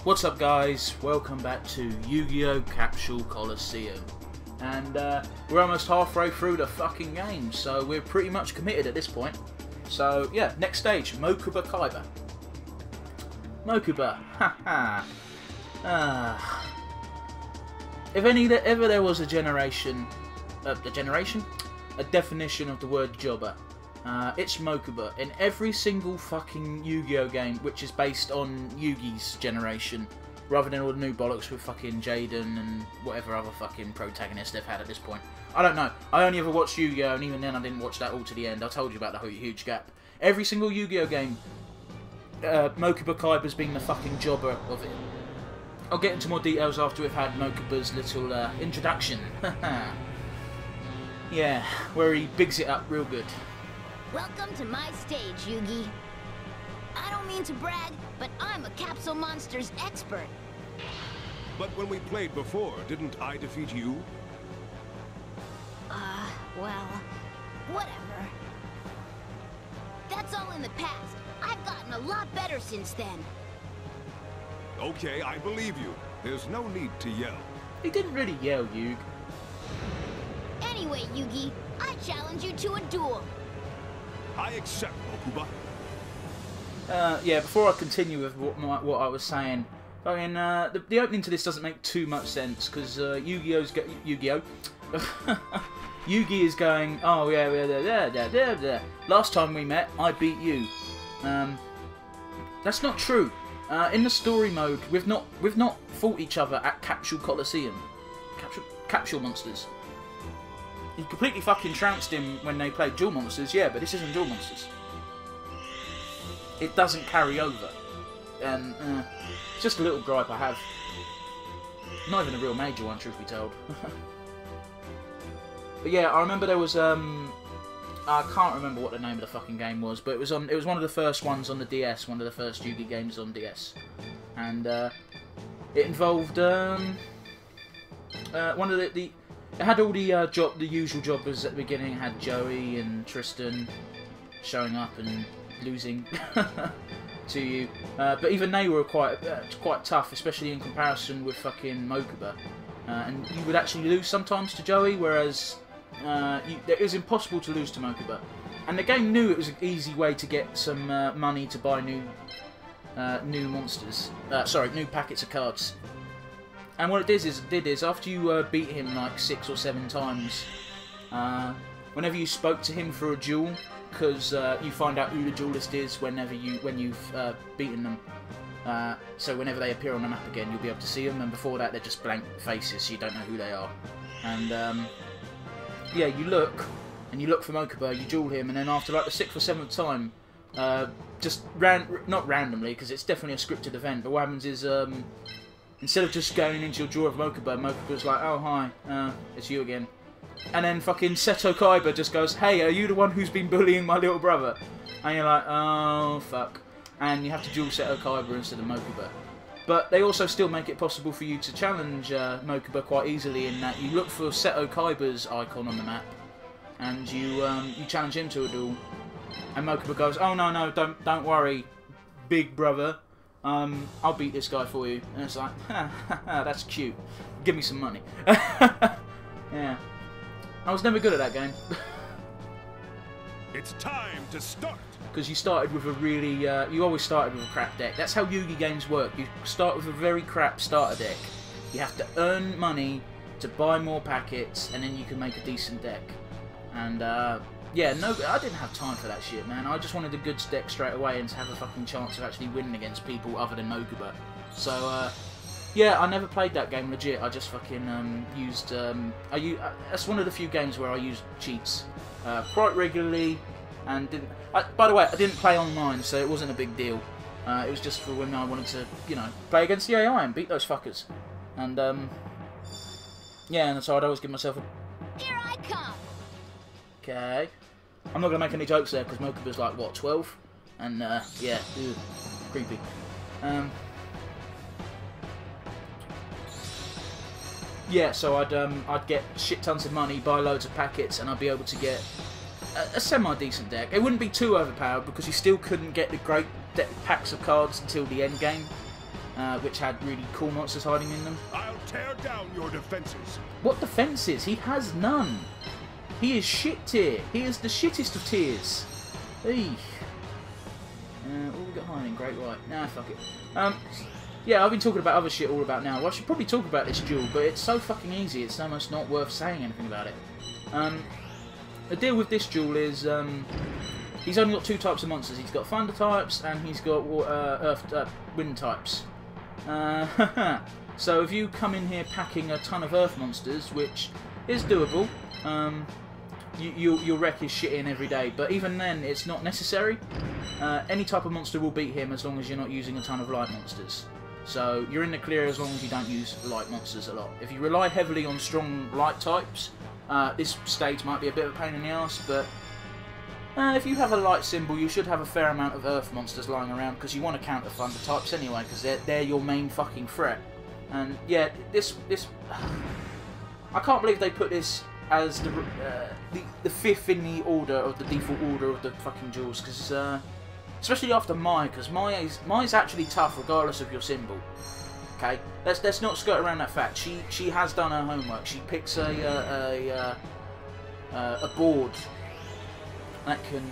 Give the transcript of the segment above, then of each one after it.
What's up guys, welcome back to Yu-Gi-Oh Capsule Coliseum. And we're almost halfway through the fucking game, so we're pretty much committed at this point. So yeah, next stage, Mokuba Kaiba. Mokuba, haha. If ever there was a definition of the word jobber, it's Mokuba in every single fucking Yu-Gi-Oh game which is based on Yugi's generation, rather than all the new bollocks with fucking Jaden and whatever other fucking protagonist they've had at this point. I don't know. I only ever watched Yu-Gi-Oh, and even then I didn't watch that all to the end. I told you about the huge gap. Every single Yu-Gi-Oh game, Mokuba Kaiba's been the fucking jobber of it. I'll get into more details after we've had Mokuba's little introduction. Yeah, where he bigs it up real good. Welcome to my stage, Yugi. I don't mean to brag, but I'm a Capsule Monsters expert. But when we played before, didn't I defeat you? Well, whatever. That's all in the past. I've gotten a lot better since then. Okay, I believe you. There's no need to yell. He didn't really yell, Yug. Anyway, Yugi, I challenge you to a duel. I accept, Mokuba. Yeah, before I continue with what I was saying, I mean, the opening to this doesn't make too much sense, because Yu-Gi-Oh! Yugi is going, oh yeah, last time we met, I beat you. That's not true. In the story mode, we've not fought each other at Capsule Coliseum. Capsule Monsters. He completely fucking trounced him when they played Duel Monsters, yeah, but this isn't Duel Monsters. It doesn't carry over. And, it's just a little gripe I have. Not even a real major one, truth be told. But yeah, I remember there was, I can't remember what the name of the fucking game was, but it was one of the first ones on the DS, one of the first Yu-Gi games on DS. And, it involved, one of the it had all the usual jobbers at the beginning. It had Joey and Tristan showing up and losing to you, but even they were quite tough, especially in comparison with fucking Mokuba. And you would actually lose sometimes to Joey, whereas it was impossible to lose to Mokuba. And the game knew it was an easy way to get some money to buy new monsters. Sorry, new packets of cards. And what it did is after you beat him like 6 or 7 times, whenever you spoke to him for a duel, because you find out who the duelist is when you've beaten them. So whenever they appear on the map again, you'll be able to see them. And before that, they're just blank faces, so you don't know who they are. And yeah, you look for Mokuba, you duel him, and then after like the 6th or 7th time, just not randomly, because it's definitely a scripted event. But what happens is, instead of just going into your drawer of Mokuba, Mokuba's like, oh hi, it's you again. And then fucking Seto Kaiba just goes, hey, are you the one who's been bullying my little brother? And you're like, oh fuck. And you have to duel Seto Kaiba instead of Mokuba. But they also still make it possible for you to challenge Mokuba quite easily, in that you look for Seto Kaiba's icon on the map, and you challenge him to a duel. And Mokuba goes, oh no, don't worry, big brother. I'll beat this guy for you. And it's like, that's cute. Give me some money. Yeah. I was never good at that game. It's time to start. Because you started with a really, you always started with a crap deck. That's how Yu-Gi games work. You start with a very crap starter deck. You have to earn money to buy more packets, and then you can make a decent deck. And, yeah, no, I didn't have time for that shit, man. I just wanted a good deck straight away and to have a fucking chance of actually winning against people other than Mokuba. So, yeah, I never played that game legit. I just fucking used. That's one of the few games where I used cheats quite regularly, and didn't. By the way, I didn't play online, so it wasn't a big deal. It was just for when I wanted to, you know, play against the AI and beat those fuckers. And yeah, and so I'd always give myself a. Here I come. Okay. I'm not going to make any jokes there, because Mokuba's like, what, 12? And, yeah, ew, creepy. Yeah, so I'd get shit tons of money, buy loads of packets, and I'd be able to get a semi-decent deck. It wouldn't be too overpowered, because you still couldn't get the great packs of cards until the end game. which had really cool monsters hiding in them. I'll tear down your defenses. What defences? He has none. He is shit tier. He is the shittest of tiers. Eesh. What we got hiding? Great White. Nah, fuck it. Yeah, I've been talking about other shit all about now. Well, I should probably talk about this duel, but it's so fucking easy, it's almost not worth saying anything about it. The deal with this duel is, he's only got 2 types of monsters. He's got Thunder types, and he's got Wind types. So if you come in here packing a ton of Earth monsters, which is doable, you'll wreck his shit in every day, but even then, it's not necessary. Any type of monster will beat him as long as you're not using a ton of light monsters. So you're in the clear as long as you don't use light monsters a lot. If you rely heavily on strong light types, this stage might be a bit of a pain in the ass, but if you have a light symbol, you should have a fair amount of Earth monsters lying around, because you want to counter Thunder types anyway, because they're your main fucking threat. And yeah, this I can't believe they put this as the 5th in the order of the default order of the fucking duels, because especially after Mai, because Mai's actually tough regardless of your symbol. Okay, let's not skirt around that fact. She has done her homework. She picks a board that can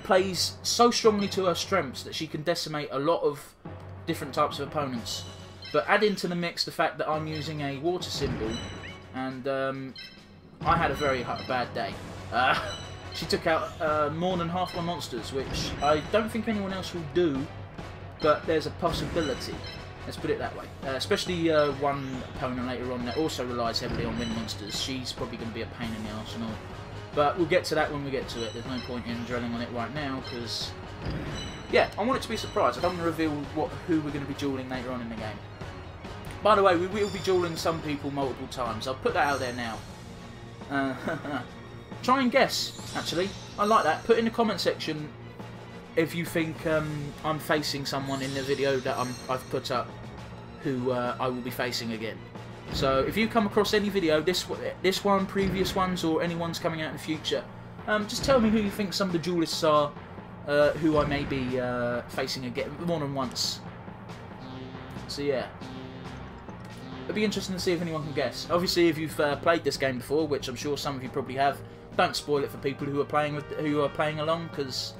plays so strongly to her strengths that she can decimate a lot of different types of opponents. But add into the mix the fact that I'm using a water symbol, and I had a very bad day. She took out more than half my monsters, which I don't think anyone else will do, but there's a possibility. Let's put it that way. Especially one opponent later on that also relies heavily on wind monsters. She's probably going to be a pain in the arsenal. But we'll get to that when we get to it. There's no point in dwelling on it right now, because yeah, I want it to be a surprise. I don't want to reveal who we're going to be dueling later on in the game. By the way, we will be dueling some people multiple times. I'll put that out there now. Try and guess, actually. I like that. Put in the comment section if you think I'm facing someone in the video that I've put up who I will be facing again. So if you come across any video, this one, previous ones, or any ones coming out in the future, just tell me who you think some of the duelists are who I may be facing again more than once. So yeah. It'd be interesting to see if anyone can guess. Obviously, if you've played this game before, which I'm sure some of you probably have, don't spoil it for people who are playing along. Because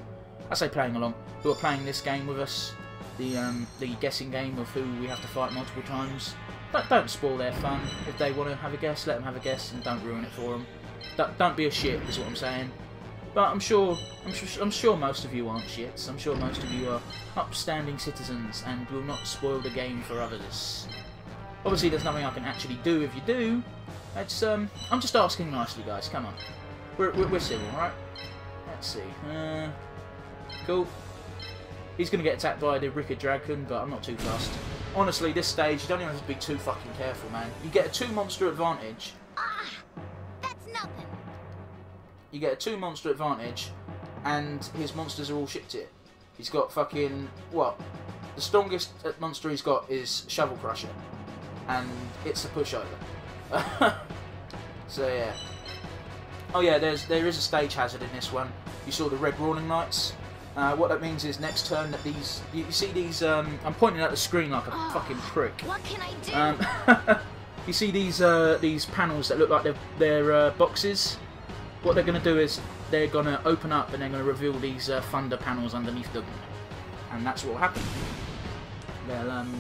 I say playing along, who are playing this game with us, the guessing game of who we have to fight multiple times. But don't spoil their fun. If they want to have a guess, let them have a guess, and don't ruin it for them. Don't be a shit, is what I'm saying. But I'm sure most of you aren't shits. I'm sure most of you are upstanding citizens and will not spoil the game for others. Obviously, there's nothing I can actually do if you do. It's I'm just asking nicely, guys. Come on, we're civil, right? Let's see. Cool. He's gonna get attacked by the Wicked Dragon, but I'm not too fussed. Honestly, this stage you don't even have to be too fucking careful, man. You get a 2-monster advantage. Ah, that's nothing. You get a 2-monster advantage, and his monsters are all shit tier. He's got fucking what? The strongest monster he's got is Shovel Crusher. And it's a pushover. So yeah. Oh yeah, there is a stage hazard in this one. You saw the red Roaring Knights. What that means is next turn that these you see these I'm pointing at the screen like a fucking prick. What can I do? You see these panels that look like they're boxes. What they're going to do is they're going to open up and they're going to reveal these thunder panels underneath them, and that's what will happen.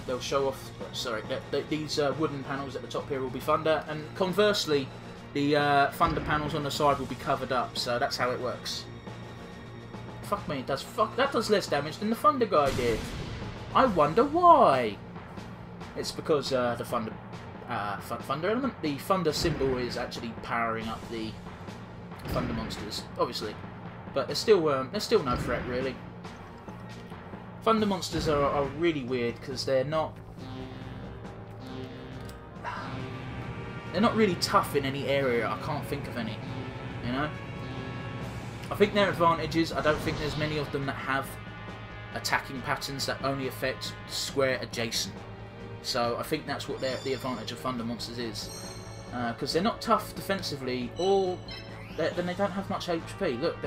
They'll show off. Sorry, these wooden panels at the top here will be thunder, and conversely, the thunder panels on the side will be covered up. So that's how it works. Fuck me, that does less damage than the thunder guy did. I wonder why. It's because the thunder element, the thunder symbol, is actually powering up the thunder monsters, obviously, but there's still no threat really. Thunder monsters are really weird because they're not really tough in any area. I can't think of any, you know. I think their advantages, I don't think there's many of them that have attacking patterns that only affect square adjacent. So I think that's what the advantage of thunder monsters is, because they're not tough defensively, or then they don't have much HP. Look,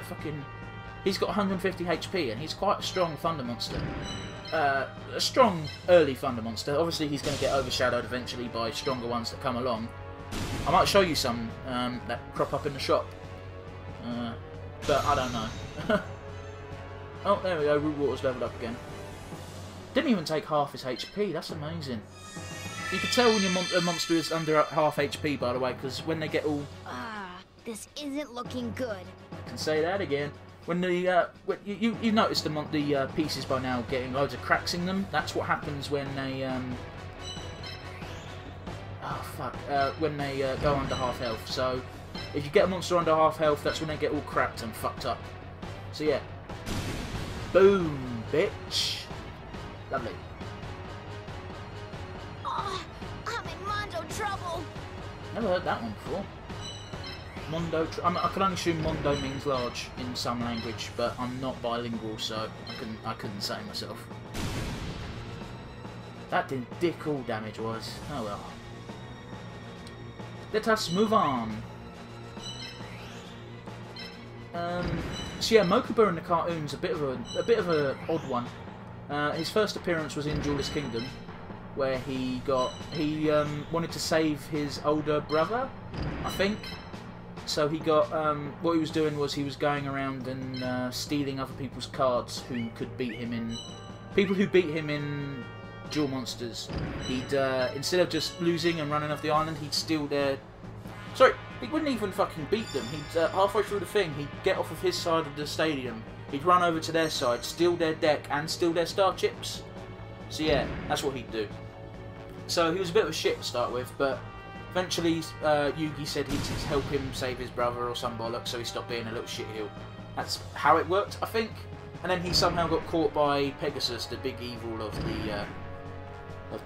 He's got 150 HP, and he's quite a strong Thunder Monster. A strong early Thunder Monster. Obviously, he's going to get overshadowed eventually by stronger ones that come along. I might show you some that crop up in the shop. But I don't know. Oh, there we go. Root Water's leveled up again. Didn't even take half his HP. That's amazing. You can tell when your monster is under half HP, by the way, because when they get all... This isn't looking good. I can say that again. When the you noticed the pieces by now getting loads of cracks in them. That's what happens when they when they go under half health. So if you get a monster under half health, that's when they get all cracked and fucked up. So yeah, boom, bitch, lovely. Oh, I'm in Mondo trouble. Never heard that one before. Mondo. I can only assume Mondo means large in some language, but I'm not bilingual, so I couldn't say myself. That did dick all damage was. Oh well. Let us move on. So yeah, Mokuba in the cartoon's a bit of a odd one. His first appearance was in Duelist Kingdom, where he wanted to save his older brother, I think. So he got, what he was doing was he was going around and stealing other people's cards who could beat him in... People who beat him in Duel Monsters. He'd, instead of just losing and running off the island, he'd steal their... Sorry, he wouldn't even fucking beat them. He'd, halfway through the thing, he'd get off of his side of the stadium. He'd run over to their side, steal their deck and steal their star chips. So yeah, that's what he'd do. So he was a bit of a shit to start with, but... Eventually, Yugi said he'd help him save his brother or some bollocks, so he stopped being a little shitheel. That's how it worked, I think. And then he somehow got caught by Pegasus, the big evil of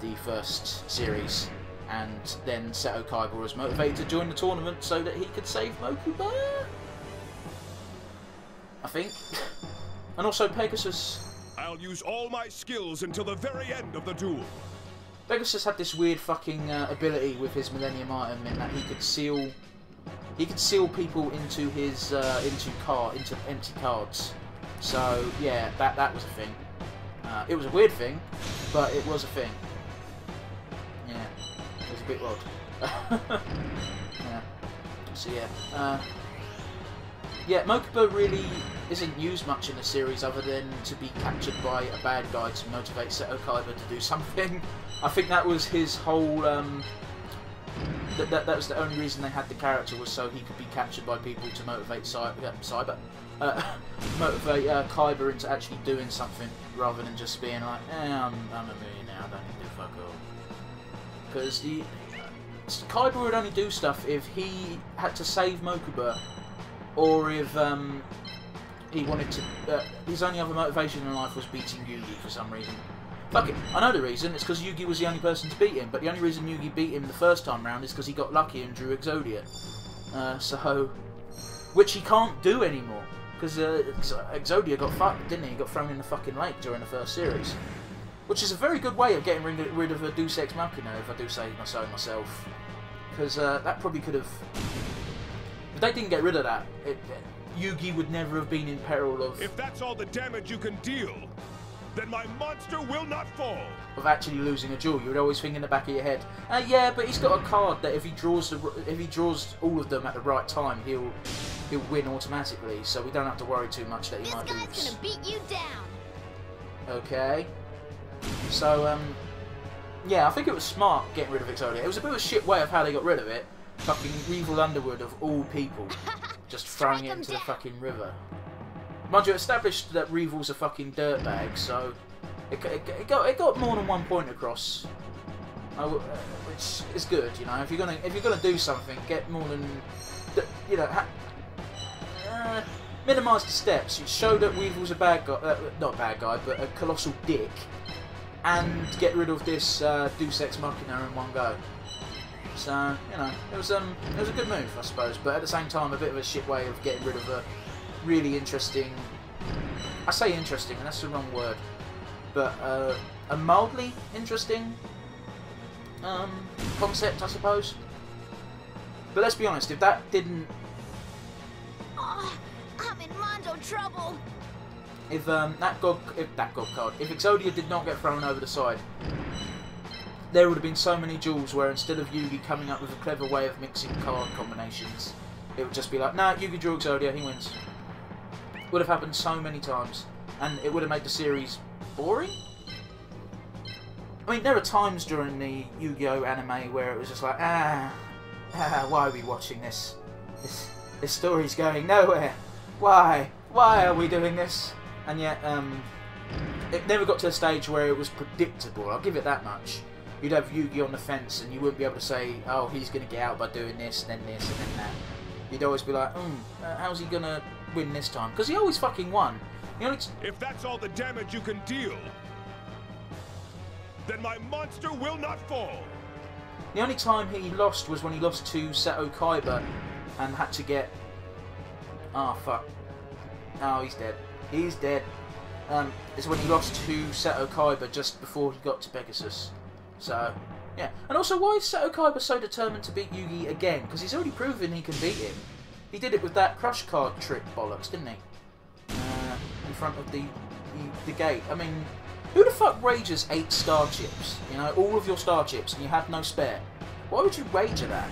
the first series. And then Seto Kaiba was motivated to join the tournament so that he could save Mokuba, I think. And also Pegasus... I'll use all my skills until the very end of the duel. Pegasus had this weird fucking ability with his Millennium item in that he could seal people into his into empty cards. So yeah, that was a thing. It was a weird thing, but it was a thing. Yeah, it was a bit odd. Yeah. So yeah. Yeah, Mokuba really isn't used much in the series other than to be captured by a bad guy to motivate Seto Kaiba to do something. I think that was his whole... that was the only reason they had the character, was so he could be captured by people to motivate motivate Kaiba into actually doing something, rather than just being like, I'm a millionaire, I don't need to fuck all. Because Kaiba would only do stuff if he had to save Mokuba, or if he wanted to... his only other motivation in life was beating Yugi for some reason. Fuck it, I know the reason. It's because Yugi was the only person to beat him, but the only reason Yugi beat him the first time round is because he got lucky and drew Exodia. Which he can't do anymore, because Exodia got fucked, didn't he? He got thrown in the fucking lake during the first series. Which is a very good way of getting rid of a Deus Ex Machina, if I do say so myself. Because that probably could have... If they didn't get rid of that, Yugi would never have been in peril of... If that's all the damage you can deal, then my monster will not fall. Of actually losing a duel, you would always think in the back of your head, yeah, but he's got a card that if he draws all of them at the right time, he'll win automatically. So we don't have to worry too much that he might lose. This guy's gonna beat you down. Okay. So yeah, I think it was smart getting rid of Exodia. It was a bit of a shit way of how they got rid of it. Fucking Reval Underwood of all people, just throwing it into the fucking river. Mind you, established that Reval's a fucking dirtbag, so it got more than one point across, which is good, you know. If you're gonna do something, get more than, you know, minimise the steps. You show that Weevil's a bad guy, not a bad guy, but a colossal dick, and get rid of this Deus Ex Machina in one go. So, you know, it was a good move, I suppose, but at the same time, a bit of a shit way of getting rid of a really interesting... I say interesting, and that's the wrong word, but a mildly interesting concept, I suppose. But let's be honest, if that didn't... Oh, I'm in Mondo Mondo trouble. If that god card, if Exodia did not get thrown over the side, there would have been so many duels where instead of Yugi coming up with a clever way of mixing card combinations, it would just be like, nah, Yugi drew Exodia, he wins. Would have happened so many times, and it would have made the series boring. I mean, there are times during the Yu-Gi-Oh anime where it was just like, why are we watching this? This story's going nowhere. Why? Why are we doing this? And yet, it never got to a stage where it was predictable. I'll give it that much. You'd have Yugi on the fence, and you wouldn't be able to say, oh, he's going to get out by doing this, and then this, and then that. You'd always be like, how's he going to win this time? Because he always fucking won. You know, if that's all the damage you can deal, then my monster will not fall. The only time he lost was when he lost to Seto Kaiba and had to get... Oh, fuck. Oh, he's dead. He's dead. It's when he lost to Seto Kaiba just before he got to Pegasus. So, yeah. And also, why is Seto Kaiba so determined to beat Yugi again? Because he's already proven he can beat him. He did it with that crush card trick bollocks, didn't he? In front of the gate. I mean, who the fuck rages 8 star chips? You know, all of your star chips, and you have no spare. Why would you rage at that?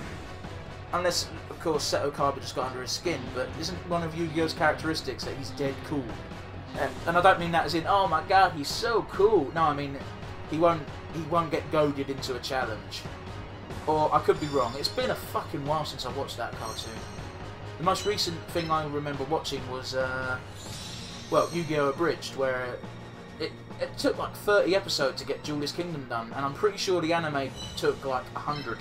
Unless, of course, Seto Kaiba just got under his skin, but isn't one of Yu-Gi-Oh's characteristics that he's dead cool? And I don't mean that as in, oh my god, he's so cool. No, I mean, he won't get goaded into a challenge. Or, I could be wrong, it's been a fucking while since I watched that cartoon. The most recent thing I remember watching was, well, Yu-Gi-Oh! Abridged, where it took like 30 episodes to get Duelist Kingdom done, and I'm pretty sure the anime took like 100.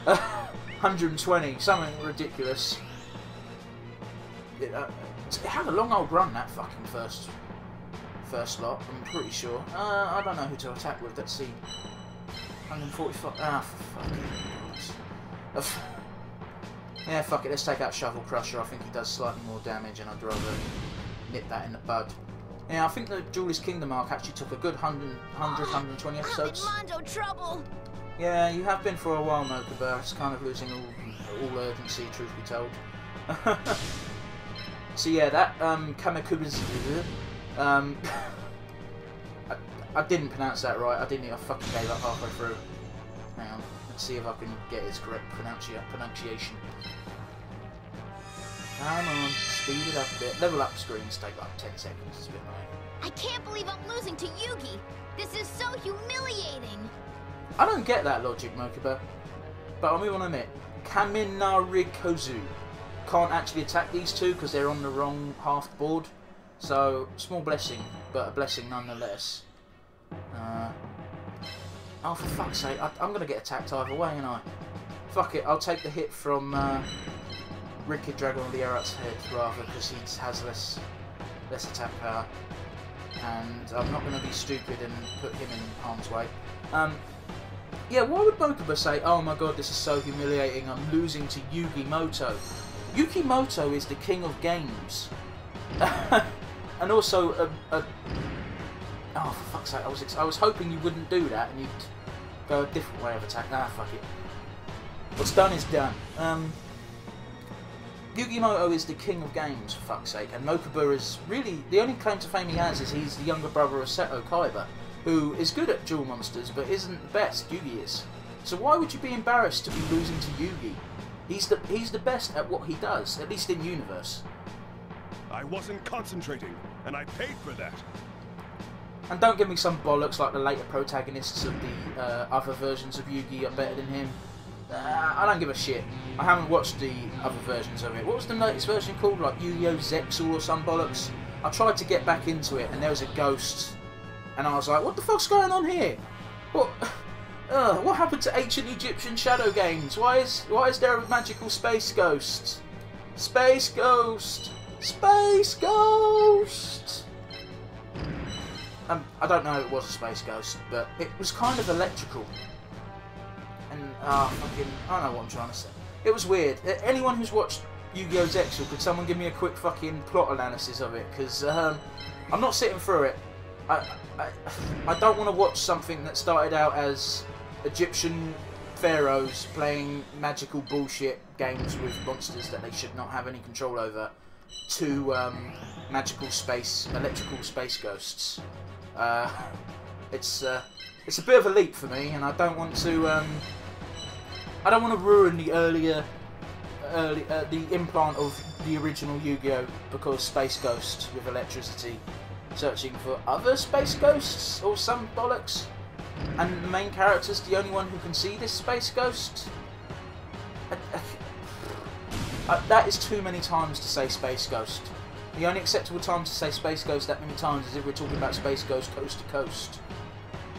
120, something ridiculous. It had a long old run, that fucking first lot, I'm pretty sure. I don't know who to attack with, let's see. 145, for fucking balls. Yeah, fuck it, let's take out Shovel Crusher. I think he does slightly more damage, and I'd rather nip that in the bud. Yeah, I think the Duelist Kingdom arc actually took a good 120 episodes. I'm in Mondo trouble. Yeah, you have been for a while, Mokuba. It's kind of losing all urgency, truth be told. So yeah, that Kamekuba's... I didn't pronounce that right. I fucking gave up halfway through. Hang on, let's see if I can get his correct pronunciation. Come on, speed it up a bit. Level up screens take like 10 seconds. It's a bit annoying. I can't believe I'm losing to Yugi. This is so humiliating. I don't get that logic, Mokuba. But I'll move on a minute. Kaminarikozu can't actually attack these two because they're on the wrong half board. So, small blessing, but a blessing nonetheless. Oh, for fuck's sake, I'm going to get attacked either way, ain't I? Fuck it, I'll take the hit from Wicked Dragon of the Erat's head rather, because he has less attack power. And I'm not going to be stupid and put him in harm's way. Yeah, why would Mokuba say, oh my god, this is so humiliating, I'm losing to Yu-Gi-Moto? Yu-Gi-Moto is the king of games. And also, oh, for fuck's sake, I was hoping you wouldn't do that and you'd go a different way of attack. Ah, fuck it. What's done is done. Yu-Gi-Moto is the king of games, for fuck's sake, and Mokuba is really, the only claim to fame he has is he's the younger brother of Seto Kaiba, who is good at duel monsters, but isn't the best Yugi is. So why would you be embarrassed to be losing to Yugi? He's the best at what he does, at least in universe. I wasn't concentrating, and I paid for that. And don't give me some bollocks like the later protagonists of the other versions of Yugi are better than him. I don't give a shit. I haven't watched the other versions of it. What was the latest version called? Like Yu-Gi-Oh Zexal or some bollocks? I tried to get back into it and there was a ghost. And I was like, what the fuck's going on here? What happened to ancient Egyptian shadow games? Why is there a magical space ghost? Space ghost! Space ghost! I don't know if it was a space ghost, but it was kind of electrical. And, fucking, I don't know what I'm trying to say. It was weird. Anyone who's watched Yu-Gi-Oh! Zexal, could someone give me a quick fucking plot analysis of it? Because, I'm not sitting through it. I don't want to watch something that started out as Egyptian pharaohs playing magical bullshit games with monsters that they should not have any control over, two electrical space ghosts. It's a bit of a leap for me, and I don't want to ruin the the implant of the original Yu-Gi-Oh! Because Space Ghost with electricity searching for other space ghosts or some bollocks, and the main character's the only one who can see this space ghost. That is too many times to say Space Ghost. The only acceptable time to say Space Ghost that many times is if we're talking about Space Ghost Coast to Coast,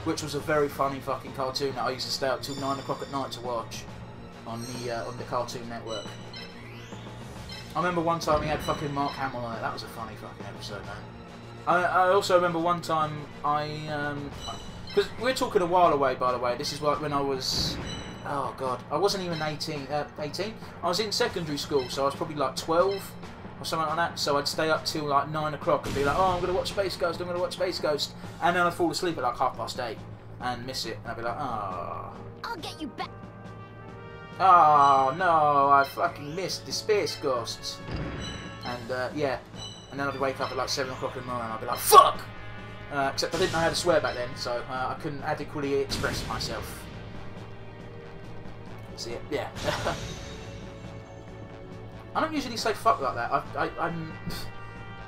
which was a very funny fucking cartoon that I used to stay up till 9 o'clock at night to watch on the Cartoon Network. I remember one time he had fucking Mark Hamill on it. That was a funny fucking episode, man. I also remember one time because we're talking a while away, by the way. This is like when I was, oh god, I wasn't even 18. I was in secondary school, so I was probably like 12 or something like that. So I'd stay up till like 9 o'clock and be like, oh, I'm gonna watch Space Ghost, and then I'd fall asleep at like 8:30 and miss it, and I'd be like, oh. I'll get you back. Oh no, I fucking missed the Space Ghosts. And yeah. And then I'd wake up at like 7 o'clock in the morning and I'd be like, fuck! Except I didn't know how to swear back then, so I couldn't adequately express myself. See it? Yeah. I don't usually say fuck like that.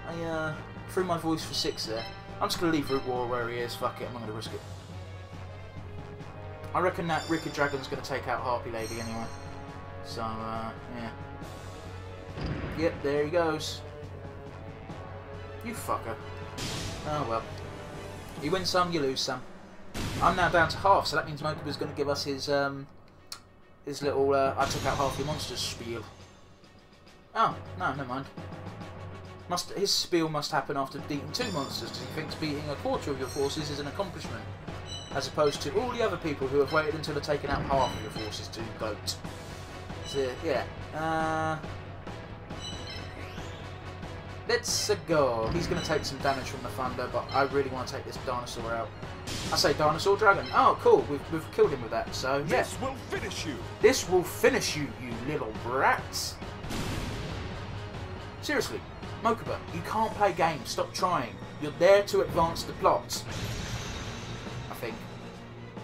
I threw my voice for 6 there. I'm just going to leave Root War where he is. Fuck it, I'm not going to risk it. I reckon that Wicked Dragon's going to take out Harpy Lady anyway. So, yeah. Yep, there he goes. You fucker. Oh well. You win some, you lose some. I'm now down to half, so that means Mokuba's going to give us his little I took out half your monsters spiel. Oh, no, never mind. His spiel must happen after beating 2 monsters, because he thinks beating a quarter of your forces is an accomplishment, as opposed to all the other people who have waited until they've taken out half of your forces to vote. So, yeah. Let's go. He's going to take some damage from the thunder, but I really want to take this dinosaur out. I say dinosaur dragon. Oh, cool. We've killed him with that. So yeah. This will finish you. This will finish you, you little brats. Seriously, Mokuba, you can't play games. Stop trying. You're there to advance the plot. I think.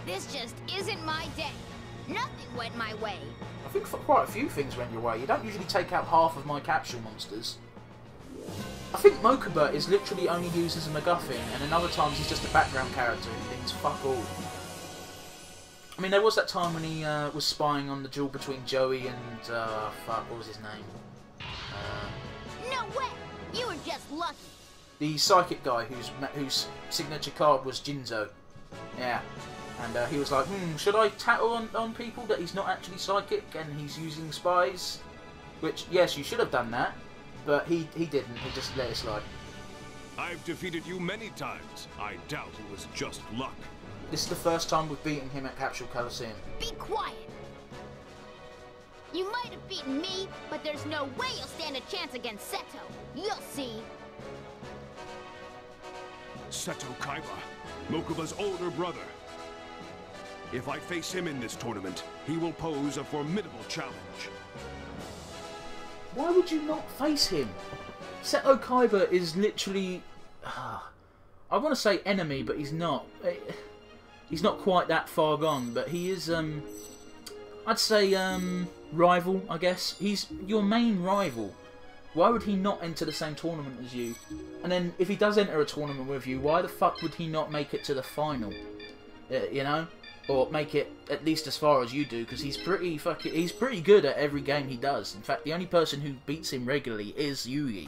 This just isn't my day. Nothing went my way. I think quite a few things went your way. You don't usually take out half of my capsule monsters. I think Mokuba is literally only used as a MacGuffin, and in other times he's just a background character who thinks fuck all. I mean, there was that time when he was spying on the duel between Joey and, fuck, what was his name? No way! You were just lucky. The psychic guy whose signature card was Jinzo. Yeah. And he was like, should I tattle on people that he's not actually psychic and he's using spies? Which, yes, you should have done that. But he didn't. He just let it slide. I've defeated you many times. I doubt it was just luck. This is the first time we've beaten him at Capsule Coliseum. Be quiet. You might have beaten me, but there's no way you'll stand a chance against Seto. You'll see. Seto Kaiba, Mokuba's older brother. If I face him in this tournament, he will pose a formidable challenge. Why would you not face him? Seto Kaiba is literally... I want to say enemy, but he's not. He's not quite that far gone, but he is, I'd say, rival, I guess. He's your main rival. Why would he not enter the same tournament as you? And then, if he does enter a tournament with you, why the fuck would he not make it to the final? You know? Or make it at least as far as you do, because he's pretty good at every game he does. In fact, the only person who beats him regularly is Yugi.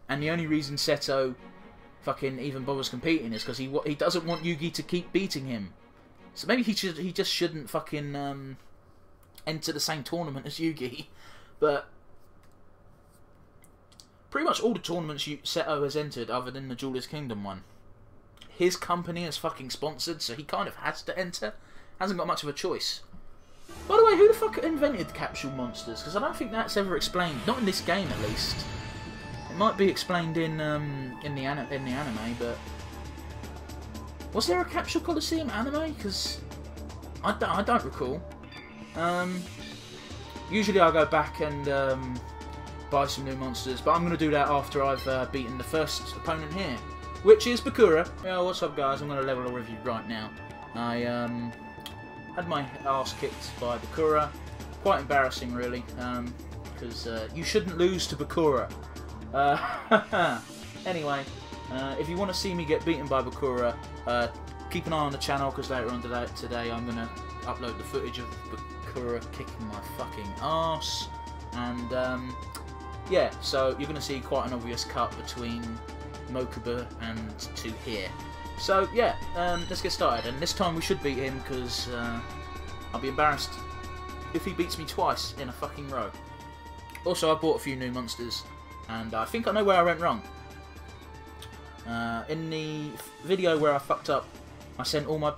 And the only reason Seto fucking even bothers competing is because he doesn't want Yugi to keep beating him. So maybe he just shouldn't fucking enter the same tournament as Yugi. But pretty much all the tournaments Seto has entered, other than the Duelist Kingdom one, his company is fucking sponsored, so he kind of has to enter. Hasn't got much of a choice. By the way, who the fuck invented capsule monsters? Because I don't think that's ever explained. Not in this game, at least. It might be explained in the anime, but was there a Capsule Coliseum anime? Because I don't recall. Usually I go back and buy some new monsters, but I'm going to do that after I've beaten the first opponent here, which is Bakura. Yeah, what's up guys, I'm going to level a review right now. I had my arse kicked by Bakura, quite embarrassing really, because you shouldn't lose to Bakura. Anyway, if you want to see me get beaten by Bakura, keep an eye on the channel, because later on today I'm going to upload the footage of Bakura kicking my fucking arse. And yeah, so you're going to see quite an obvious cut between Mokuba and to here. So yeah, let's get started. And this time we should beat him, because I'll be embarrassed if he beats me twice in a fucking row. Also, I bought a few new monsters, and I think I know where I went wrong. In the video where I fucked up, I sent all my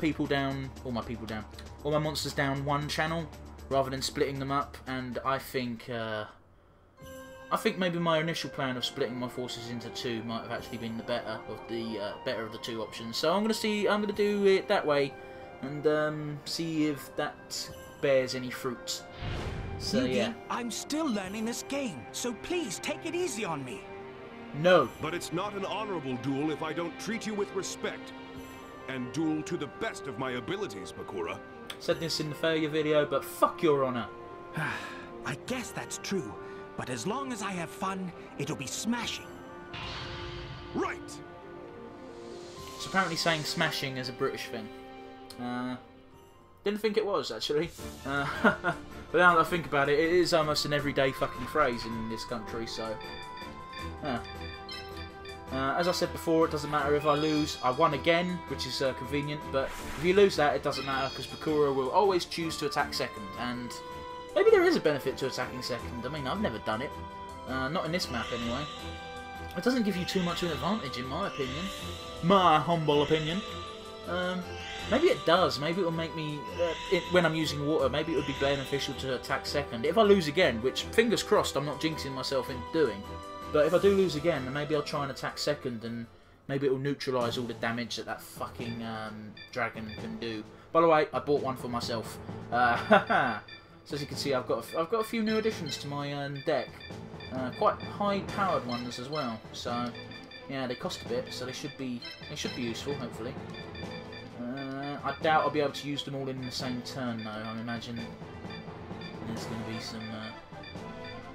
monsters down one channel rather than splitting them up, and I think maybe my initial plan of splitting my forces into two might have actually been the better of the two options. So I'm gonna do it that way, and see if that bears any fruit. So Yugi, yeah. I'm still learning this game, so please take it easy on me. No. But it's not an honorable duel if I don't treat you with respect. And duel to the best of my abilities, Bakura. Said this in the failure video, but fuck your honour. I guess that's true, but as long as I have fun, it'll be smashing. Right! It's apparently saying smashing is a British thing. Didn't think it was, actually. But now that I think about it, it is almost an everyday fucking phrase in this country, so... as I said before, it doesn't matter if I lose. I won again, which is convenient, but if you lose that, it doesn't matter, because Bakura will always choose to attack second, and maybe there is a benefit to attacking second. I mean, I've never done it. Not in this map, anyway. It doesn't give you too much of an advantage, in my opinion. My humble opinion. Maybe it does. Maybe it will make me, when I'm using water, maybe it would be beneficial to attack second. If I lose again, which, fingers crossed, I'm not jinxing myself into doing, but if I do lose again, then maybe I'll try and attack second, and maybe it will neutralise all the damage that fucking dragon can do. By the way, I bought one for myself. So as you can see, I've got a few new additions to my deck. Quite high-powered ones as well. So yeah, they cost a bit, so they should be useful, hopefully. I doubt I'll be able to use them all in the same turn, though. I imagine there's going to be some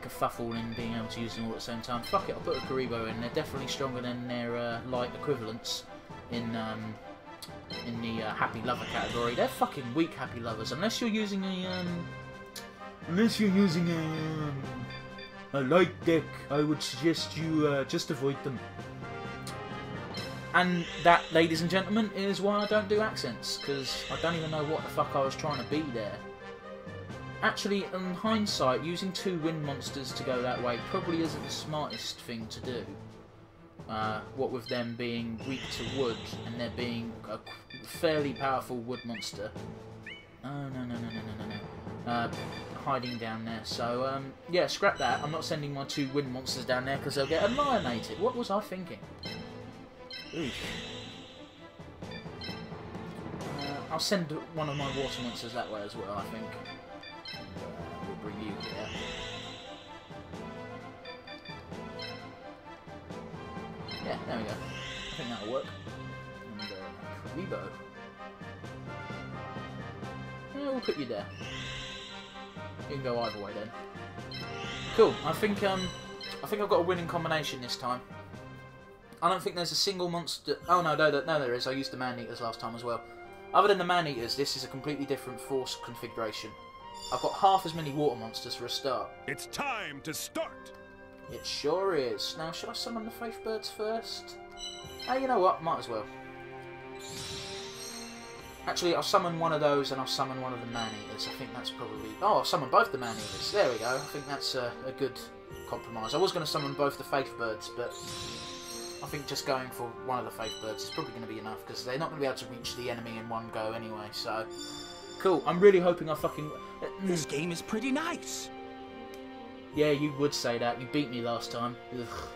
kerfuffle in being able to use them all at the same time. Fuck it, I'll put a Karibo in. They're definitely stronger than their light equivalents in the Happy Lover category. They're fucking weak Happy Lovers, unless you're using a light deck. I would suggest you just avoid them. And that, ladies and gentlemen, is why I don't do accents, because I don't even know what the fuck I was trying to be there. Actually, in hindsight, using two wind monsters to go that way probably isn't the smartest thing to do. What with them being weak to wood, and there being a fairly powerful wood monster. Oh, no. Hiding down there. So, yeah, scrap that. I'm not sending my two wind monsters down there, because they'll get annihilated. What was I thinking? Oof. I'll send one of my water monsters that way as well, I think. We'll bring you here. Yeah, there we go. I think that'll work. And Karibo. Yeah, we'll put you there. You can go either way then. Cool. I think I've got a winning combination this time. I don't think there's a single monster... Oh, no, there is. I used the Man-Eaters last time as well. Other than the Man-Eaters, this is a completely different force configuration. I've got half as many water monsters for a start. It's time to start! It sure is. Now, should I summon the Faith Birds first? Oh, you know what? Might as well. Actually, I'll summon one of those and I'll summon one of the Man-Eaters. I think that's probably... Oh, I'll summon both the Man-Eaters. There we go. I think that's a good compromise. I was going to summon both the Faith Birds, but... I think just going for one of the Faith Birds is probably going to be enough, because they're not going to be able to reach the enemy in one go anyway, so... Cool, I'm really hoping I fucking... This game is pretty nice. Yeah, you would say that. You beat me last time. Ugh.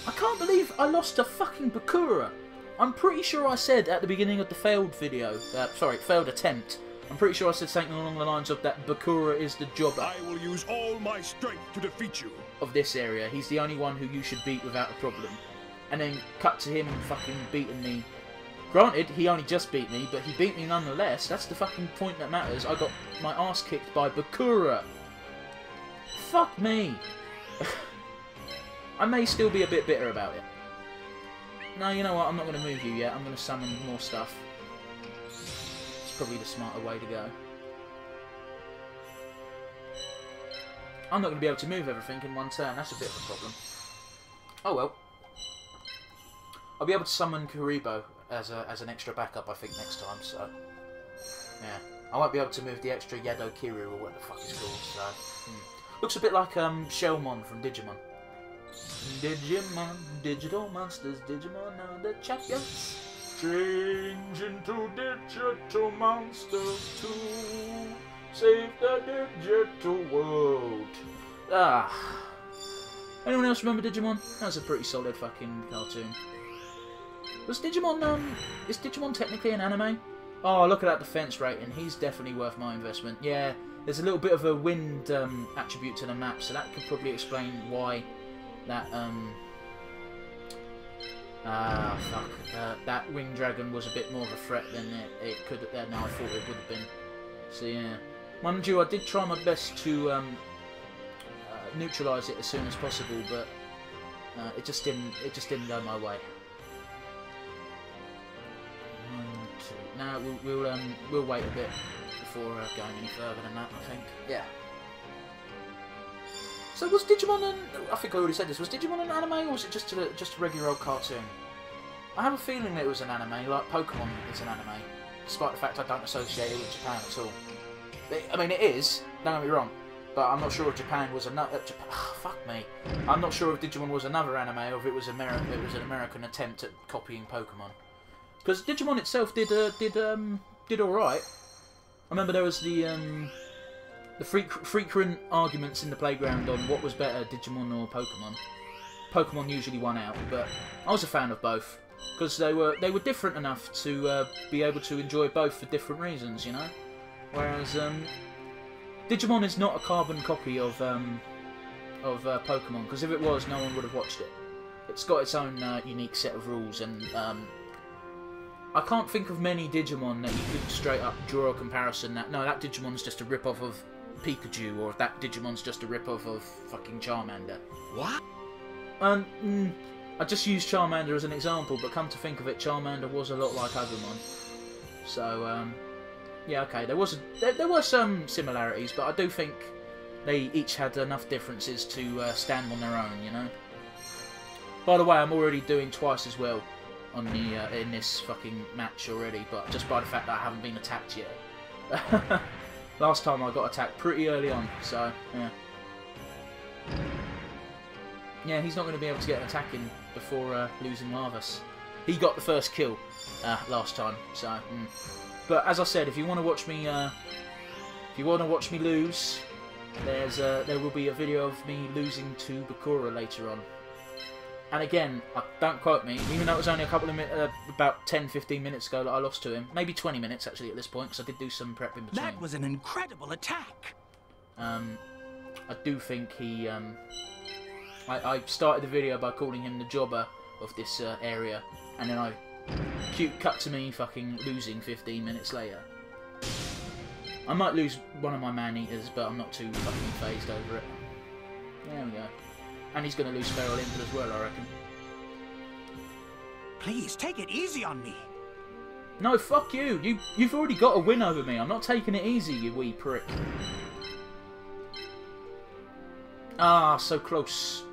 I can't believe I lost to fucking Bakura. I'm pretty sure I said at the beginning of the failed video... failed attempt. I'm pretty sure I said something along the lines of that Bakura is the jobber. I will use all my strength to defeat you. of this area. He's the only one who you should beat without a problem. And then cut to him fucking beating me. Granted, he only just beat me, but he beat me nonetheless. That's the fucking point that matters. I got my ass kicked by Bakura. Fuck me. I may still be a bit bitter about it. No, you know what? I'm not going to move you yet. I'm going to summon more stuff. It's probably the smarter way to go. I'm not going to be able to move everything in one turn. That's a bit of a problem. Oh well. I'll be able to summon Kuribo as an extra backup, I think, next time, so... Yeah. I won't be able to move the extra Yado Kiru, or what the fuck it's called, so... Looks a bit like Shellmon from Digimon. Digimon, digital monsters, Digimon are the champions. Change into digital monsters to save the digital world. Ah. Anyone else remember Digimon? That was a pretty solid fucking cartoon. Was Digimon, is Digimon technically an anime? Oh, look at that defense rating. He's definitely worth my investment. Yeah, there's a little bit of a wind attribute to the map, so that could probably explain why that, that winged dragon was a bit more of a threat than it could have, I thought it would have been. So yeah. Mind you, I did try my best to neutralise it as soon as possible, but it just didn't go my way. Now we'll wait a bit before going any further than that, I think. Yeah. So was Digimon I think I already said this. Was Digimon an anime, or was it just a regular old cartoon? I have a feeling that it was an anime, like Pokemon is an anime, despite the fact I don't associate it with Japan at all. I mean, it is. Don't get me wrong, but I'm not sure if Japan was another. Fuck me. I'm not sure if Digimon was another anime, or if it was an American attempt at copying Pokemon. Because Digimon itself did all right. I remember there was the frequent arguments in the playground on what was better, Digimon or Pokemon. Pokemon usually won out, but I was a fan of both because they were different enough to be able to enjoy both for different reasons, you know. Whereas Digimon is not a carbon copy of Pokemon, because if it was, no one would have watched it. It's got its own unique set of rules, and I can't think of many Digimon that you could straight up draw a comparison that, no, that Digimon's just a rip-off of Pikachu, or that Digimon's just a rip-off of fucking Charmander. What? I just used Charmander as an example, but come to think of it, Charmander was a lot like Agumon. So, yeah, okay, there were some similarities, but I do think they each had enough differences to stand on their own, you know? By the way, I'm already doing twice as well on the in this fucking match already, but just by the fact that I haven't been attacked yet. Last time I got attacked pretty early on, so yeah. Yeah, he's not going to be able to get an attack in before losing Larvus. He got the first kill last time, so. But as I said, if you want to watch me, lose, there will be a video of me losing to Bakura later on. And again, don't quote me, even though it was only a couple of minutes, about 10-15 minutes ago that I lost to him. Maybe 20 minutes actually at this point, because I did do some prep in between. That was an incredible attack. I do think he. I started the video by calling him the jobber of this area, and then I cute cut to me fucking losing 15 minutes later. I might lose one of my man-eaters, but I'm not too fucking phased over it. There we go. And he's going to lose Feral Imp as well, I reckon. Please, take it easy on me. No, fuck you. You've already got a win over me. I'm not taking it easy, you wee prick. Ah, so close.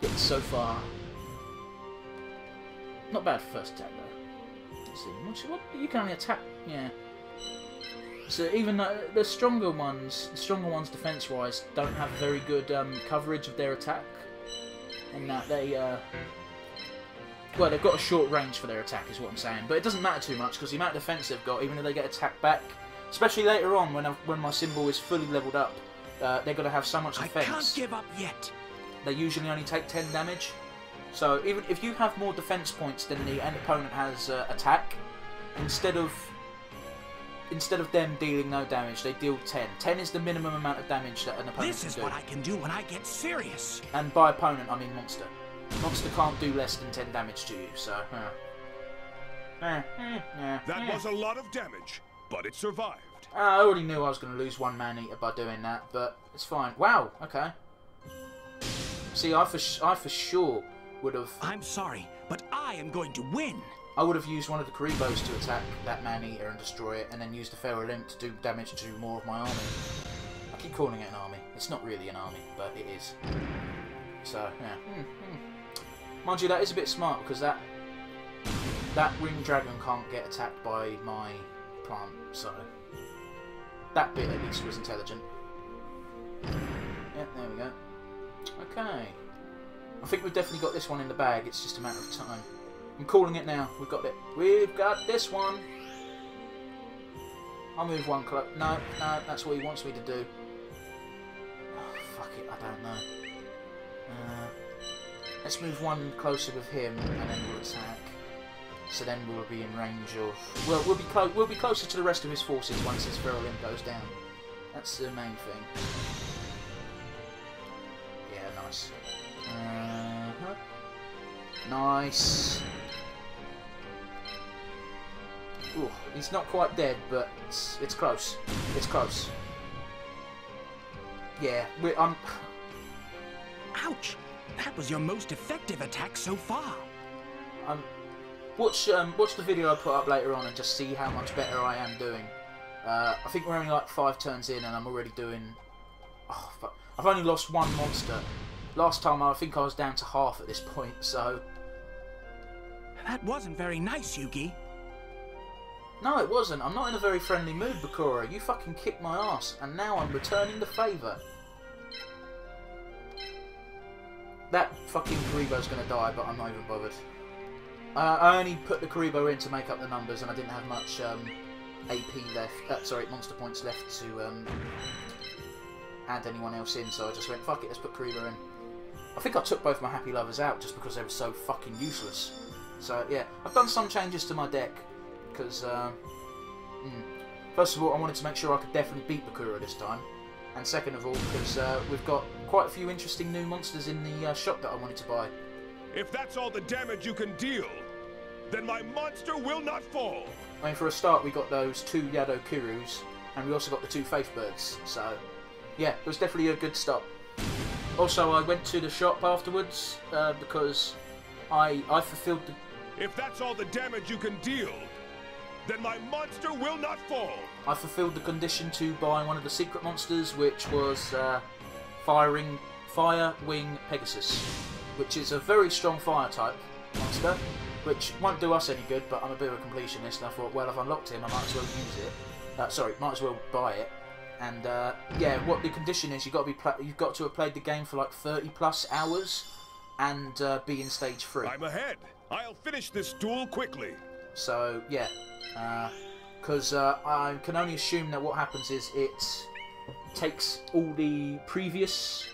Yet so far. Not bad for first attack, though. Let's see. What? You can only attack... Yeah. So even though the stronger ones defense-wise don't have very good coverage of their attack, in that they, well, they've got a short range for their attack, is what I'm saying. But it doesn't matter too much because the amount of defense they've got, even if they get attacked back, especially later on when my symbol is fully leveled up, they're going to have so much defense. I can't give up yet. They usually only take 10 damage. So even if you have more defense points than the opponent has attack, instead of instead of them dealing no damage, they deal 10. 10 is the minimum amount of damage that an opponent can do. This is what I can do when I get serious. And by opponent, I mean monster. Monster can't do less than 10 damage to you, so... That was a lot of damage, but it survived. I already knew I was going to lose one man-eater by doing that, but it's fine. Wow, okay. See, I for sure would have... I'm sorry, but I am going to win. I would have used one of the Karibos to attack that man-eater and destroy it, and then used the Feral Imp to do damage to more of my army. I keep calling it an army. It's not really an army, but it is. So, yeah. Mind you, that is a bit smart, because that Ring Dragon can't get attacked by my plant, so... That bit, at least, was intelligent. Yep, there we go. Okay. I think we've definitely got this one in the bag, it's just a matter of time. I'm calling it now. We've got it. We've got this one. I'll move one close. No, that's what he wants me to do. Oh, fuck it, I don't know. Let's move one closer with him, and then we'll attack. So then we'll be in range of... Well, we'll be closer to the rest of his forces once his Feral Imp goes down. That's the main thing. Yeah, nice. Nice. Ooh, he's not quite dead, but it's close. It's close. Yeah, I'm... Ouch! That was your most effective attack so far. Watch the video I put up later on and just see how much better I am doing. I think we're only like 5 turns in and I'm already doing... Oh, fuck. I've only lost one monster. Last time I think I was down to half at this point, so... That wasn't very nice, Yugi. No, it wasn't. I'm not in a very friendly mood, Bakura. You fucking kicked my ass, and now I'm returning the favour. That fucking Karibo's gonna die, but I'm not even bothered. I only put the Karibo in to make up the numbers, and I didn't have much AP left. Sorry, monster points left to add anyone else in, so I just went, fuck it, let's put Karibo in. I think I took both my Happy Lovers out just because they were so fucking useless. So, yeah, I've done some changes to my deck, because, first of all, I wanted to make sure I could definitely beat Bakura this time, and second of all, because we've got quite a few interesting new monsters in the shop that I wanted to buy. If that's all the damage you can deal, then my monster will not fall. I mean, for a start, we got those 2 Yado Kirus, and we also got the 2 Faith Birds, so, yeah, it was definitely a good start. Also, I went to the shop afterwards, because I fulfilled the... If that's all the damage you can deal, then my monster will not fall. I fulfilled the condition to buy one of the secret monsters, which was Fire Wing Pegasus, which is a very strong fire type monster, which won't do us any good, but I'm a bit of a completionist, and I thought, well, I've unlocked him, I might as well use it. Sorry, might as well buy it. And yeah, what the condition is, you've got to have played the game for like 30+ hours and be in stage 3. I'm ahead. I'll finish this duel quickly. So yeah, because I can only assume that what happens is it takes all the previous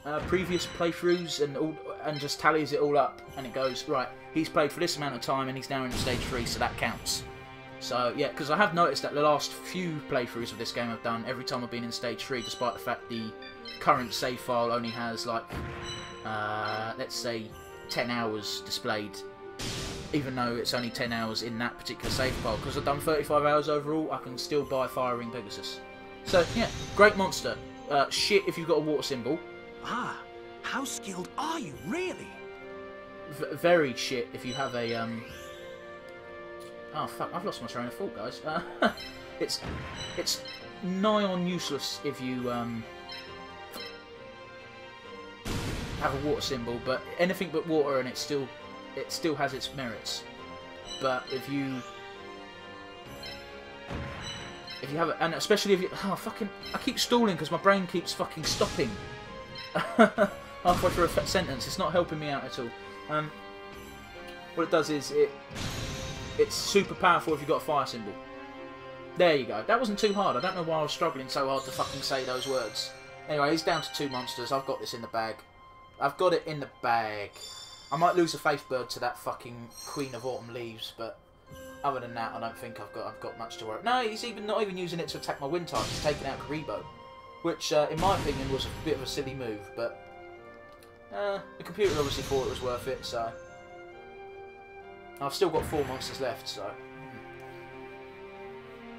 playthroughs and just tallies it all up, and it goes, right, he's played for this amount of time and he's now in stage 3, so that counts. So yeah, because I have noticed that the last few playthroughs of this game I've done, every time I've been in stage 3, despite the fact the current save file only has like, let's say 10 hours displayed, even though it's only 10 hours in that particular save file, because I've done 35 hours overall, I can still buy Fire Ring Pegasus. So yeah, great monster. Shit if you've got a water symbol. Ah, how skilled are you, really? Very shit if you have a, Oh fuck, I've lost my train of thought, guys. It's nigh on useless if you, have a water symbol, but anything but water and it still has its merits. But if you have it, and especially if you... Oh, fucking... I keep stalling because my brain keeps fucking stopping. Halfway through a sentence. It's not helping me out at all. What it does is it's super powerful if you've got a fire symbol. There you go. That wasn't too hard. I don't know why I was struggling so hard to fucking say those words. Anyway, he's down to 2 monsters. I've got this in the bag. I've got it in the bag. I might lose a Faith Bird to that fucking Queen of Autumn Leaves, but other than that, I don't think I've got much to worry. No, he's not even using it to attack my wind type. He's taking out Karibo, which, in my opinion, was a bit of a silly move. But the computer obviously thought it was worth it, so I've still got 4 monsters left. So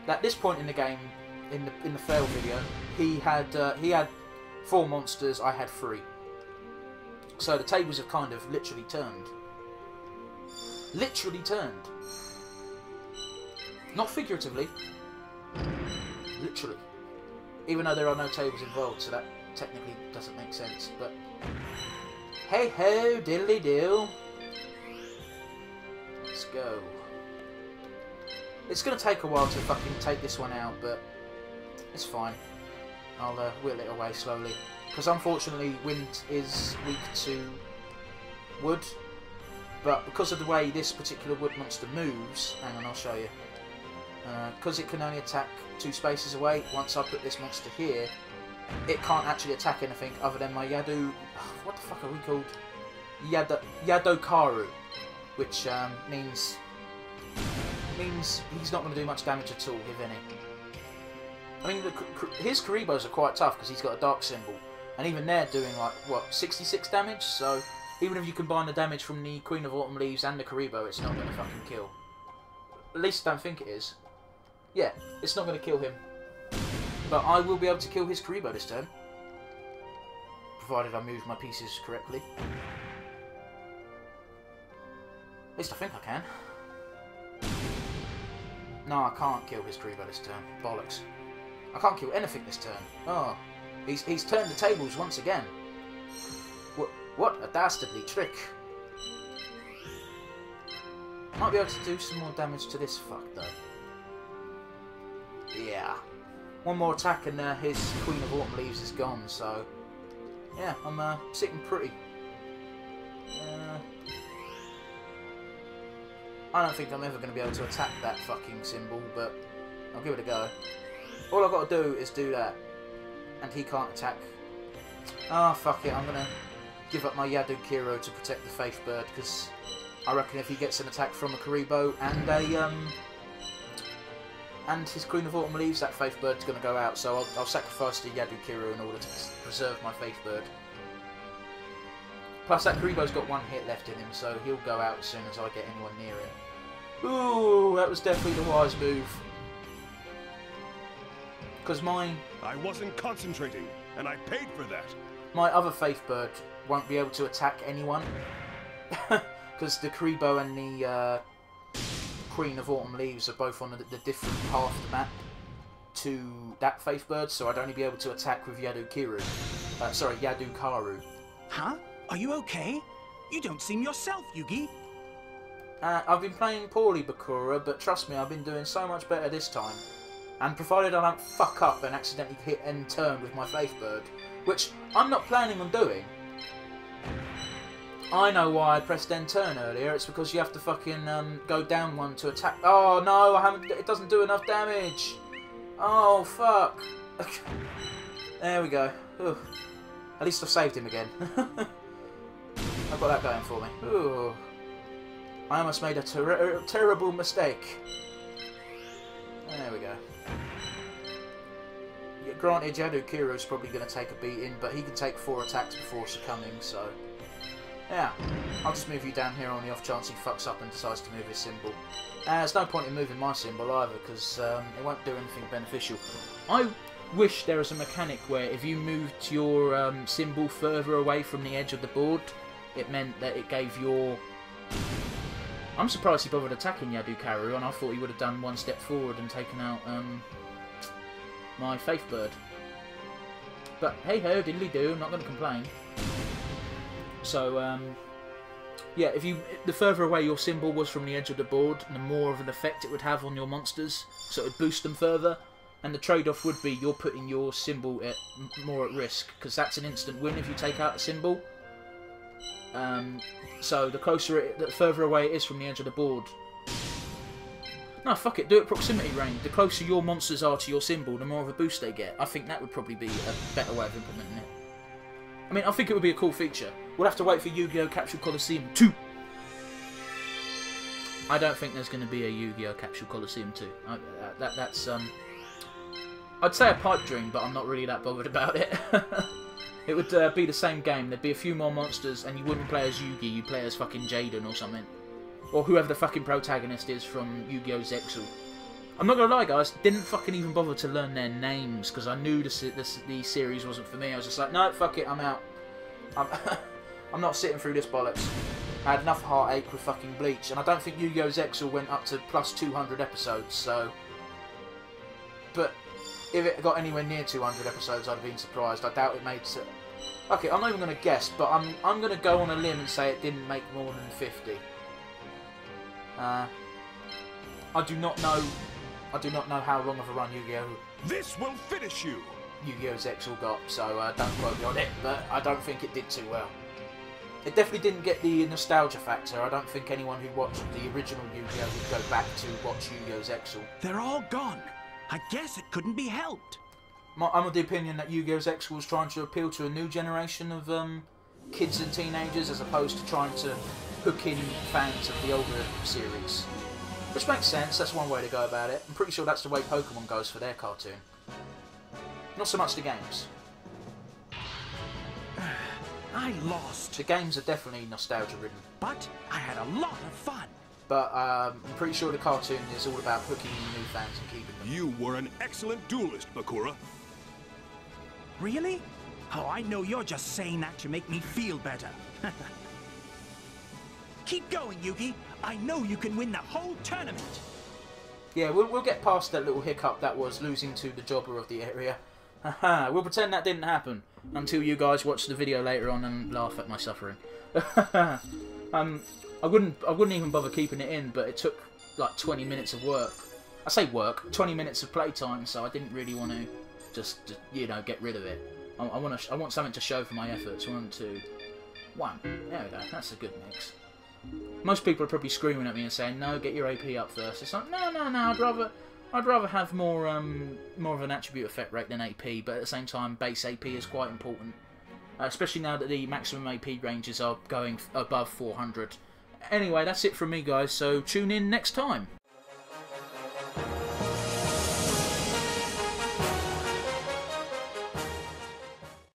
at this point in the game, in the fail video, he had 4 monsters. I had 3. So the tables have kind of literally turned. Literally turned. Not figuratively. Literally. Even though there are no tables involved, so that technically doesn't make sense. But hey ho, diddly do. Let's go. It's going to take a while to fucking take this one out, but it's fine. I'll whittle it away slowly. Because unfortunately, wind is weak to wood. But because of the way this particular wood monster moves, hang on, I'll show you. Because it can only attack 2 spaces away, once I put this monster here, it can't actually attack anything other than my Yadu... What the fuck are we called? Yadokaru. Which means he's not going to do much damage at all, if any. I mean, his Karibos are quite tough because he's got a dark symbol. And even they're doing, like, what, 66 damage? So even if you combine the damage from the Queen of Autumn Leaves and the Karibo, it's not going to fucking kill. At least I don't think it is. Yeah, it's not going to kill him. But I will be able to kill his Karibo this turn. Provided I move my pieces correctly. At least I think I can. No, I can't kill his Karibo this turn. Bollocks. I can't kill anything this turn. Oh, he's turned the tables once again. What a dastardly trick. Might be able to do some more damage to this fuck though. Yeah. One more attack and his Queen of Autumn Leaves is gone, so... Yeah, I'm sitting pretty. I don't think I'm ever going to be able to attack that fucking symbol, but I'll give it a go. All I've got to do is do that. And he can't attack. Ah, oh, fuck it, I'm going to give up my Yadukiro to protect the Faith Bird, because I reckon if he gets an attack from a Karibo and a and his Queen of Autumn Leaves, that Faith Bird's going to go out, so I'll sacrifice the Yadukiro in order to preserve my Faith Bird. Plus that Karibo's got 1 hit left in him, so he'll go out as soon as I get anyone near him. Ooh, that was definitely the wise move. Because I wasn't concentrating, and I paid for that. My other Faith Bird won't be able to attack anyone. Because the Karibo and the Queen of Autumn Leaves are both on the different half of the map to that Faith Bird, so I'd only be able to attack with Yadukaru. Sorry, Yadukaru. Huh? Are you okay? You don't seem yourself, Yugi. I've been playing poorly, Bakura, but trust me, I've been doing so much better this time. And provided I don't fuck up and accidentally hit end turn with my Faith Bird, which I'm not planning on doing. I know why I pressed end turn earlier. It's because you have to fucking go down 1 to attack. Oh no, I haven't. It doesn't do enough damage. Oh fuck. There we go. Ooh. At least I've saved him again. I've got that going for me. Ooh. I almost made a terrible mistake. There we go. Yeah, granted, Yadukiro's probably going to take a beating, but he can take 4 attacks before succumbing, so... Yeah, I'll just move you down here on the off chance he fucks up and decides to move his symbol. There's no point in moving my symbol either, because it won't do anything beneficial. I wish there was a mechanic where if you moved your symbol further away from the edge of the board, it meant that it gave your... I'm surprised he bothered attacking Yadukaru, and I thought he would have done 1 step forward and taken out my Faith Bird. But hey ho, diddly do, I'm not going to complain. So, yeah, the further away your symbol was from the edge of the board, the more of an effect it would have on your monsters, so it would boost them further. And the trade-off would be you're putting your symbol more at risk, because that's an instant win if you take out a symbol. So the further away it is from the edge of the board. No, fuck it, do it proximity range. The closer your monsters are to your symbol, the more of a boost they get. I think that would probably be a better way of implementing it. I mean, I think it would be a cool feature. We'll have to wait for Yu-Gi-Oh Capsule Coliseum 2. I don't think there's going to be a Yu-Gi-Oh Capsule Coliseum 2. That's I'd say a pipe dream, but I'm not really that bothered about it. It would be the same game. There'd be a few more monsters, and you wouldn't play as Yugi. You'd play as fucking Jaden or something, or whoever the fucking protagonist is from Yu-Gi-Oh Zexal. I'm not gonna lie, guys. Didn't fucking even bother to learn their names because I knew the series wasn't for me. I was just like, no, fuck it, I'm out. I'm not sitting through this bollocks. I had enough heartache with fucking Bleach, and I don't think Yu-Gi-Oh! Zexal went up to plus 200 episodes, so... But if it got anywhere near 200 episodes, I'd have been surprised. I doubt it made... Okay, I'm not even going to guess, but I'm going to go on a limb and say it didn't make more than 50. I do not know how long of a run Yu-Gi-Oh! This will finish you! Yu-Gi-Oh! Zexal got, so don't quote me on it, but I don't think it did too well. It definitely didn't get the nostalgia factor. I don't think anyone who watched the original Yu-Gi-Oh! Would go back to watch Yu-Gi-Oh! Zexal. They're all gone. I guess it couldn't be helped. I'm of the opinion that Yu-Gi-Oh! Zexal was trying to appeal to a new generation of kids and teenagers as opposed to trying to hook in fans of the older series. Which makes sense, that's one way to go about it. I'm pretty sure that's the way Pokemon goes for their cartoon. Not so much the games. I lost. The games are definitely nostalgia-ridden. But I had a lot of fun. But I'm pretty sure the cartoon is all about hooking in new fans and keeping them. You were an excellent duelist, Bakura. Really? Oh, I know you're just saying that to make me feel better. Keep going, Yugi. I know you can win the whole tournament. Yeah, we'll get past that little hiccup that was losing to the jobber of the area. Haha, we'll pretend that didn't happen until you guys watch the video later on and laugh at my suffering. I wouldn't even bother keeping it in, but it took like 20 minutes of work. I say work, 20 minutes of playtime, so I didn't really want to just you know, get rid of it. I want something to show for my efforts. 1, 2, 1. There we go. That's a good mix. Most people are probably screaming at me and saying, "No, get your AP up first." It's like, no. I'd rather have more of an attribute effect rate than AP, but at the same time, base AP is quite important, especially now that the maximum AP ranges are going above 400. Anyway, that's it from me, guys. So tune in next time.